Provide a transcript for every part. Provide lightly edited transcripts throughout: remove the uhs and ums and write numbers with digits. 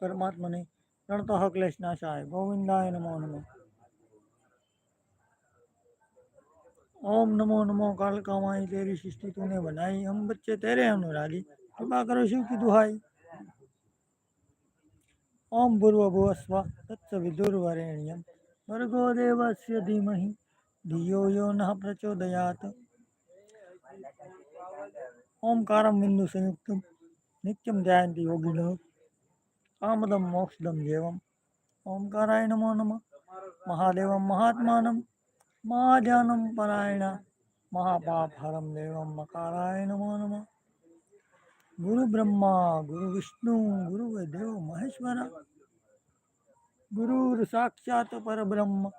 परमात्मने प्रणतः क्लेशनाशाय गोविंदाय नमो नमः। ओम नमो नमो काल कामाई तेरी सृष्टि तूने बनाई, हम बच्चे तेरे अनुरागी, कृपा करो शिव की दुहाई। ओम भूर्भुवस्व तत्सवितुर्वरेण्यं भर्गो देवस्य धीमहि धियो यो नः प्रचोदयात्। ओंकारं बिंदु संयुक्तं नित्यं ध्यायन्ति योगिनः कामदं मोक्षदं देवम्। ओंकाराय नमो नमः। महादेवं महात्मानं महाध्यानं परायण महापापहरं देवं मकाराय नमो नमः। गुरु ब्रह्मा गुरु विष्णु गुरुदेव महेश्वर गुरुर साक्षात परब्रह्म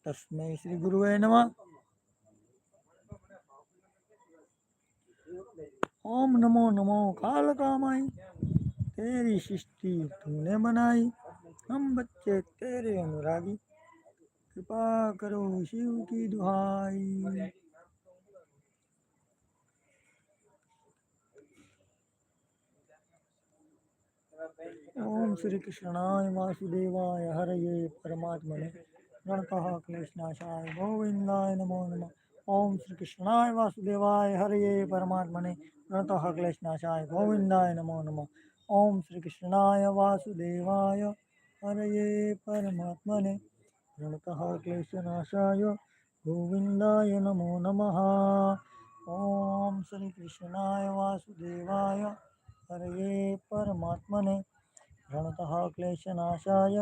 तस्मै श्री गुरुवे नमः। ओम नमो नमो काल कामाई तेरी सृष्टि तूने बनाई, हम बच्चे तेरे अनुरागी, कृपा करो शिव की दुहाई। ओम श्री कृष्णाय वासुदेवाय हरये परमात्मने प्रणतः क्लेशनाशाय गोविंदाय नमो नमः। ओम श्री कृष्णाय वासुदेवाय हरये परमात्मने प्रणतः क्लेशनाशाय गोविंदाय नमो नमः। ओम श्री कृष्णाय वासुदेवाय हरये परमात्मने प्रणतः क्लेशनाशाय गोविंदाय नमो नमः। ओम श्री कृष्णाय वासुदेवाय हरये परमात्मने प्रणतः क्लेशनाशाय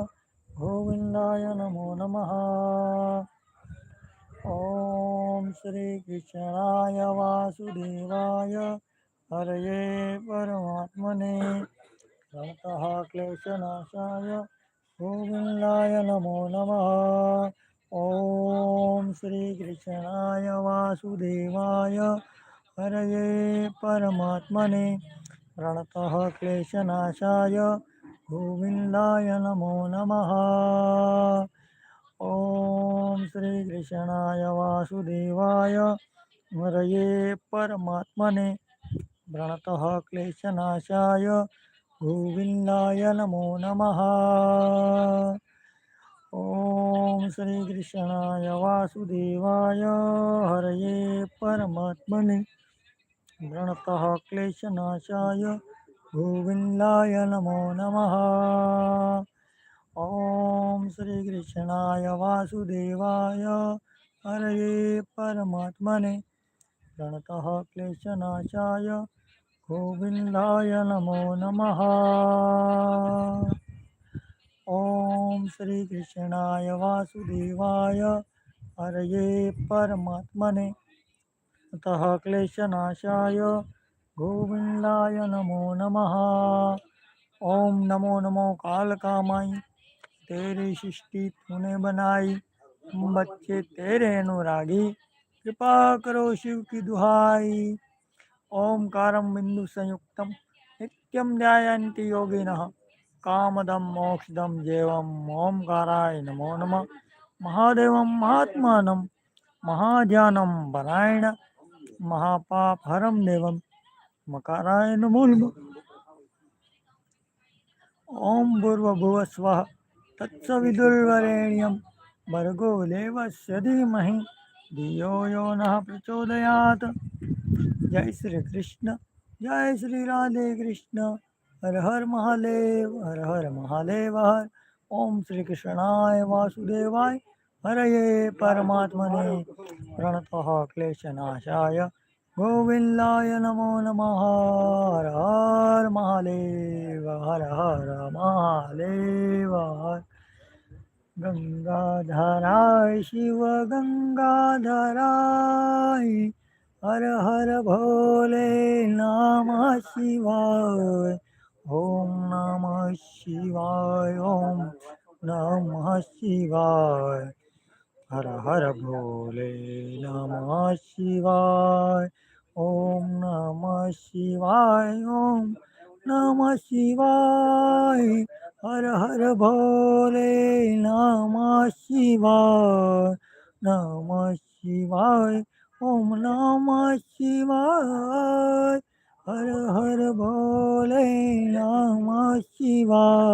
गोविंदाय नमो नमः। ओम श्री कृष्णाय वासुदेवाय हरये परमात्मने प्रणतः क्लेशनाशाय गोविंदाय नमो नमः। ओम श्री कृष्णाय वासुदेवाय हरये परमात्मने प्रणतः क्लेशनाशाय गोविंदाय नमो नमः। ओम श्री कृष्णाय वासुदेवाय हरये परमात्मने प्रणतः क्लेशनाशाय गोविंदाय नमो नमः। ओम श्री कृष्णाय वासुदेवाय हरये परमात्मने प्रणतः क्लेशनाशाय गोविंदाय नमो नमः। ओम श्री कृष्णाय वासुदेवाय हरये परमात्मने प्रणतः क्लेशनाशाय गोविंदाय नमो नमः। ओम श्री कृष्णाय वासुदेवाय हरये परमात्मने ततः क्लेशनाशाय गोविंदाय नमो नमः। ओम नमो नमो काल कामाई तेरी सृष्टि तूने बनाई, हम बच्चे तेरे अनुरागी, कृपा करो शिव की दुहाई। ओंकारं बिंदु संयुक्तं नित्यं ध्यायन्ति योगिनः कामदं मोक्षदं देवम्। ओंकाराय नमो नमः। महादेवं महात्मानं महाध्यानं परायण महापापहरं देवं मकाराय नमो नमः। ओम भूर्भुवस्वः तत्सवितुर्वरेण्यं भर्गो देवस्य धीमहि धियो यो नः प्रचोदयात्। जय श्री कृष्ण जय श्री राधे कृष्ण हर हर महादेव हर हर महादेव हर। ओम श्री कृष्णाय वासुदेवाय हरये परमात्मने प्रणतः क्लेशनाशाय गोविंदाय नमो नमः। हर हर महादेव हर हर महादेव हर। गंगाधराय शिव गंगाधराय हर हर भोले नमः शिवाय। ओम नमः शिवाय ओम नमः शिवाय हर हर भोले नमः शिवाय। ओम नमः शिवाय ओम नमः शिवाय हर हर भोले नमः शिवाय नमः शिवाय। ओम नमः शिवाय હર હર ભોલે નમઃ શિવાય.